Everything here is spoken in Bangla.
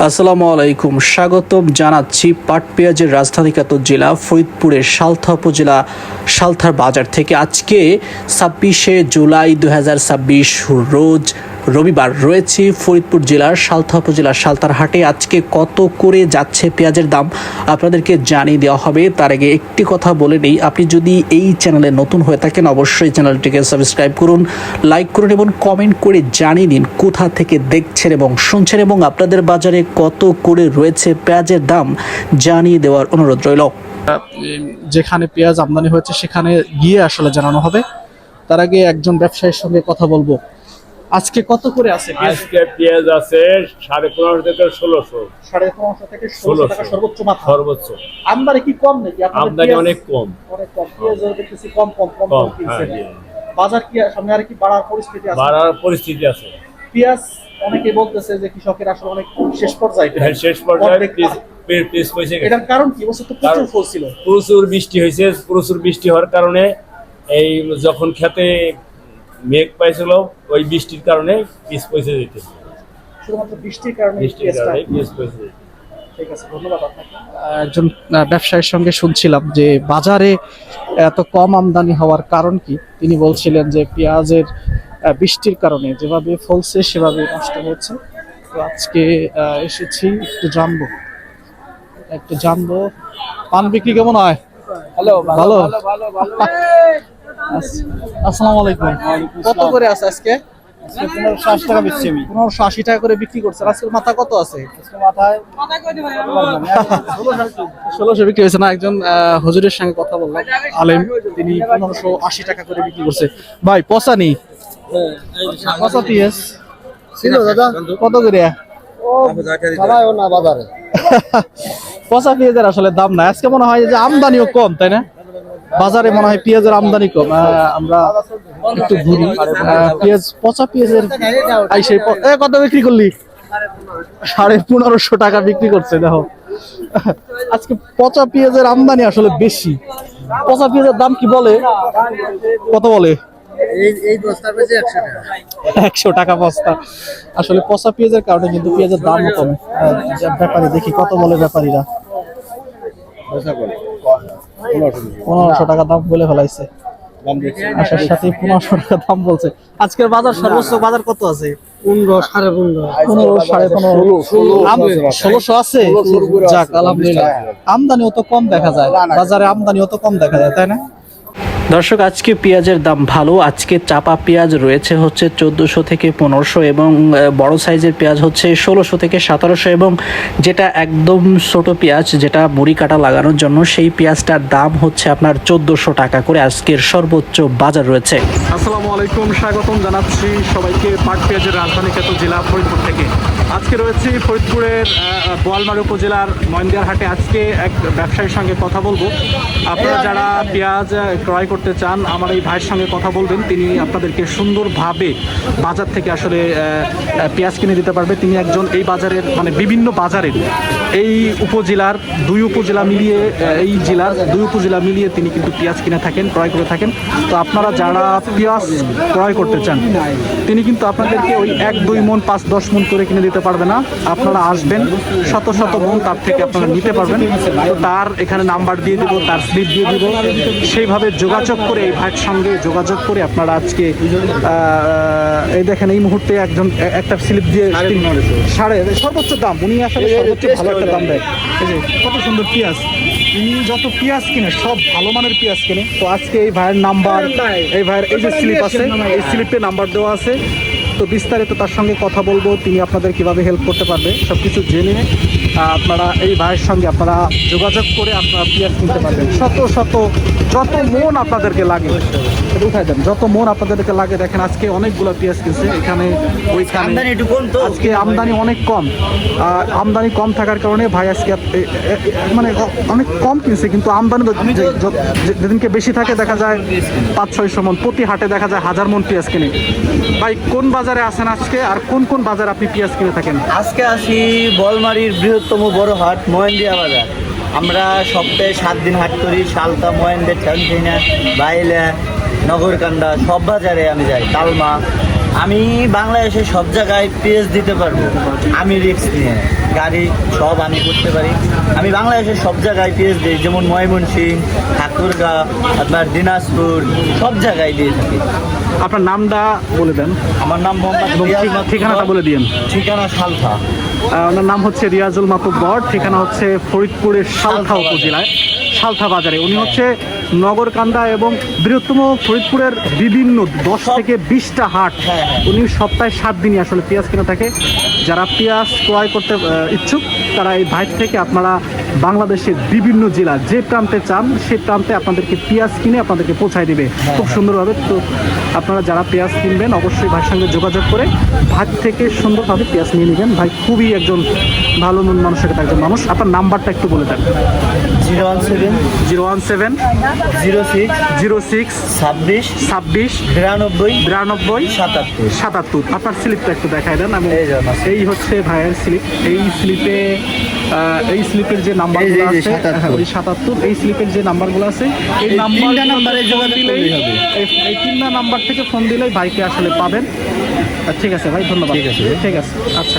আসসালামু আলাইকুম, স্বাগতম জানাচ্ছি পাট পেঁয়াজের রাজধানীগত জেলা ফরিদপুরের সালথা উপজেলা সালথার বাজার থেকে। আজকে 26শে জুলাই 2026 রোজ রবিবার রয়েছে ফরিদপুর জেলার সালথা উপজেলার সালতার হাটে। আজকে কত করে যাচ্ছে পেঁয়াজের দাম আপনাদেরকে জানিয়ে দেওয়া হবে। তার আগে একটি কথা বলে নেই, আপনি যদি এই চ্যানেলে নতুন হয়ে থাকেন অবশ্যই চ্যানেলটিকে সাবস্ক্রাইব করুন, লাইক করুন এবং কমেন্ট করে জানিয়ে দিন কোথা থেকে দেখছেন এবং শুনছেন এবং আপনাদের বাজারে কত করে রয়েছে পেঁয়াজের দাম জানিয়ে দেওয়ার অনুরোধ রইল। যেখানে পেঁয়াজ আমদানি হয়েছে সেখানে গিয়ে আসলে জানানো হবে। তার আগে একজন ব্যবসায়ীর সঙ্গে কথা বলবো। আজকে কত করে আছে? আজকে পেঁয়াজ আছে 15.5 থেকে 1600। 15.5 থেকে 1600 টাকা সর্বোচ্চ মাত্রা। সর্বোচ্চ। আমদানি কি কম নাকি? আমদানি অনেক কম। অনেক কম। পেঁয়াজ দেখতেছি কম কিনছে। বাজার কি সামনে আর কি বাড়ার পরিস্থিতি আছে? বাড়ার পরিস্থিতি আছে। পেঁয়াজ অনেকে বলতেছে যে কৃষকের আসলে অনেক শেষ পর্যায়ে। হ্যাঁ, শেষ পর্যায়ে পিস পয়সা গেছে। এটার কারণ কি? বছর তো প্রচুর ফল ছিল। প্রচুর বৃষ্টি হয়েছে। প্রচুর বৃষ্টি হওয়ার কারণে এই যখন খেতে মেঘ পাইছিল ওই বৃষ্টির কারণে পিস পয়সা যেতে। শুধুমাত্র বৃষ্টির কারণে পিস পয়সা যেতে। ঠিক আছে, ধন্যবাদ আপনাকে। একজন ব্যবসায়ীর সঙ্গে শুনছিলাম যে বাজারে এত কম আমদানি হওয়ার কারণ কি। তিনি বলছিলেন যে পেঁয়াজের বৃষ্টির কারণে যেভাবে ফলছে সেভাবে নষ্ট হচ্ছে। তো আজকে এসেছি একটু জানবো পান বিক্রি কেমন হয়? হ্যালো, ভালো। আসসালামু আলাইকুম। কত করে আছে আজকে? 1580 টাকা বেচছি আমি। 1580 টাকা করে বিক্রি করছেন। আজকের মাথা কত আছে? মাথায় 1600 বিক্রি হয়েছে না? একজন হুজুরের সঙ্গে কথা বললাম, আলেম, তিনি 1580 টাকা করে বিক্রি করছে। ভাই পচা নেই? পচা পেঁয়াজ ছিল দাদা কত করে? দাঁড়ায়ও না বাজারে। পচা পেঁয়াজের আসলে দাম নাই আজকে। মনে হয় যে আমদানিও কম, তাই না? বাজারে মনে হয় পেঁয়াজের আমদানি কম। আমরা একটু ঘুরি। পেঁয়াজ, পচা পেঁয়াজের কত বিক্রি করলি? 1550 টাকা বিক্রি করছে। দেখো আজকে পচা পেঁয়াজের আমদানি আসলে বেশি। পচা পেঁয়াজের দাম কি বলে? কত বলে? এই বস্তার বেচে 100 টাকা। 100 টাকা বস্তা। আসলে পচা পেঁয়াজের কারণে কিন্তু পেঁয়াজের দাম কমে। ব্যাপারী দেখি কত বলে ব্যাপারীরা। 1500 টাকা দাম বলে ফেলাইছে। আসার সাথে 1500 টাকা দাম বলছে। আজকের বাজার সর্বোচ্চ বাজার কত আছে? 15 15.5 15 1600 আছে। যাক আলহামদুলিল্লাহ। আমদানিও তো কম দেখা যায়, বাজারে আমদানিও তো কম দেখা যায়, তাই না? দর্শক, আজকে পেঁয়াজের দাম ভালো। আজকে চাপা পেঁয়াজ রয়েছে হচ্ছে 1400 থেকে 1500 এবং বড় সাইজের পেঁয়াজ হচ্ছে 1600 থেকে 1700 এবং যেটা একদম ছোট পেঁয়াজ, যেটা মুড়ি কাটা লাগানোর জন্য, সেই পেঁয়াজটার দাম হচ্ছে আপনার 1400 টাকা করে আজকের সর্বোচ্চ বাজার রয়েছে। আসসালামু আলাইকুম, স্বাগতম জানাচ্ছি সবাইকে পাট পেঁয়াজের রাজধানীগত জেলা ফরিদপুর থেকে। আজকে রয়েছে ফরিদপুরের বোয়ালমারী উপজেলার ময়নদিয়ার হাটে। আজকে এক ব্যবসায়ীর সঙ্গে কথা বলবো। আপনারা যারা পেঁয়াজ ক্রয় করতে চান আমার এই ভাইয়ের সঙ্গে কথা বলবেন, তিনি আপনাদেরকে সুন্দরভাবে বাজার থেকে আসলে পেঁয়াজ কিনে দিতে পারবে। তিনি একজন এই বাজারের মানে বিভিন্ন বাজারের এই উপজেলার দুই উপজেলা মিলিয়ে এই জেলার দুই উপজেলা মিলিয়ে তিনি কিন্তু পেঁয়াজ কিনে থাকেন, ক্রয় করে থাকেন। তো আপনারা যারা পেঁয়াজ ক্রয় করতে চান তিনি কিন্তু আপনাদেরকে ওই 1-2 মন 5-10 মন করে কিনে দিতে পারবে না। আপনারা আসবেন, শত শত মন তার থেকে আপনারা নিতে পারবেন। তো তার এখানে নাম্বার দিয়ে দিব, তার স্লিপ দিয়ে দিব, সেইভাবে যোগাযোগ করে এই ভাইয়ের সঙ্গে যোগাযোগ করে আপনারা আজকে এই দেখেন এই মুহূর্তে একটা স্লিপ দিয়ে সর্বোচ্চ দাম উনি আসলে সর্বোচ্চ ভালো একটা দাম দেয়। এই যে কত সুন্দর পেঁয়াজ, তিনি যত পেঁয়াজ কিনে সব ভালো মানের পেঁয়াজ কিনে। তো আজকে এই ভাইয়ের নাম্বার, এই ভাইয়ের এই যে স্লিপ আছে, এই স্লিপে নাম্বার দেওয়া আছে। তো বিস্তারিত তার সঙ্গে কথা বলবো, তিনি আপনাদের কিভাবে হেল্প করতে পারবে সব কিছু জেনে আপনারা এই ভাইয়ের সঙ্গে আপনারা যোগাযোগ করে আপনারা পেঁয়াজ কিনতে পারবেন। শত শত যত মন আপনাদেরকে লাগে উঠাই দেন, যত মন আপনাদেরকে লাগে। দেখেন আজকে অনেকগুলো পেঁয়াজ কিনছে এখানে ওইখানে। আজকে আমদানি অনেক কম। আমদানি কম থাকার কারণে ভাই আজকে মানে অনেক কম কিনছে, কিন্তু আমদানি যেদিনকে বেশি থাকে দেখা যায় 500-600 মন। প্রতি হাটে দেখা যায় 1000 মন পেঁয়াজ কিনে। ভাই কোন বাজারে আছেন আজকে আর কোন কোন বাজারে আপনি পেঁয়াজ কিনে থাকেন? আজকে আসি বোয়ালমারীর বৃহত্তম বড় হাট মহেন্দিয়া বাজার। আমরা সপ্তাহে 7 দিন হাট করি। সালতা, মহেন্দ্র, ঠ্যাংঠিনা, বাইলা, নগরকান্দা সব বাজারে আমি যাই। তালমা, আমি বাংলাদেশে সব জায়গায় পেঁয়াজ দিতে পারবো, আমি রিস্ক নিয়ে। গাড়ি সব আমি করতে পারি। আমি বাংলাদেশের সব জায়গায় পেঁয়াজ দিই, যেমন ময়মনসিংহ, ঠাকুরগাঁ, আপনার দিনাজপুর, সব জায়গায় দিয়ে থাকি। আপনার নামটা বলে দেন আমার নাম মোহাম্মদ এবং রিয়াজ মাতুব্বর। ঠিকানাটা বলে দিন। ঠিকানা সালথা। ওনার নাম হচ্ছে রিয়াজুল মাতুব্বর, ঠিকানা হচ্ছে ফরিদপুরের সালথা উপজেলায় সালথা বাজারে। উনি হচ্ছে নগরকান্দা এবং বৃহত্তম ফরিদপুরের বিভিন্ন 10 থেকে 20টা হাট হ্যাঁ। উনি সপ্তাহে 7 দিনই আসলে পেঁয়াজ কিনে থাকে। যারা পেঁয়াজ ক্রয় করতে ইচ্ছুক তারা এই ভাইট থেকে আপনারা বাংলাদেশের বিভিন্ন জেলা যে প্রান্তে চান সেই প্রান্তে আপনাদেরকে পেঁয়াজ কিনে আপনাদেরকে পৌঁছায় দিবে খুব সুন্দরভাবে। তো আপনারা যারা পেঁয়াজ কিনবেন অবশ্যই ভাইয়ের সঙ্গে যোগাযোগ করে ভাইট থেকে সুন্দরভাবে পেঁয়াজ নিয়ে নেবেন। ভাই খুবই একজন ভালো মন মানসিক একজন মানুষ। আপনার নাম্বারটা একটু বলে দেন। 017 017 06 06 26 26 92 92 77। 77। আপনার স্লিপটা একটু দেখাই দেন। আমি এই যে আমার এই হচ্ছে ভাইয়ের স্লিপ। এই স্লিপের যে নাম্বারগুলো এই যে আছে 77 ওই 77 এই স্লিপের যে নাম্বারগুলো আছে এই এই নাম্বার তিনটা নাম্বারে যোগাযোগ করলেই হবে। এই তিনটা নাম্বার থেকে ফোন দিলেই ভাইকে আসলে পাবেন। ঠিক আছে ভাই, ধন্যবাদ। ঠিক আছে। ঠিক আছে, আচ্ছা।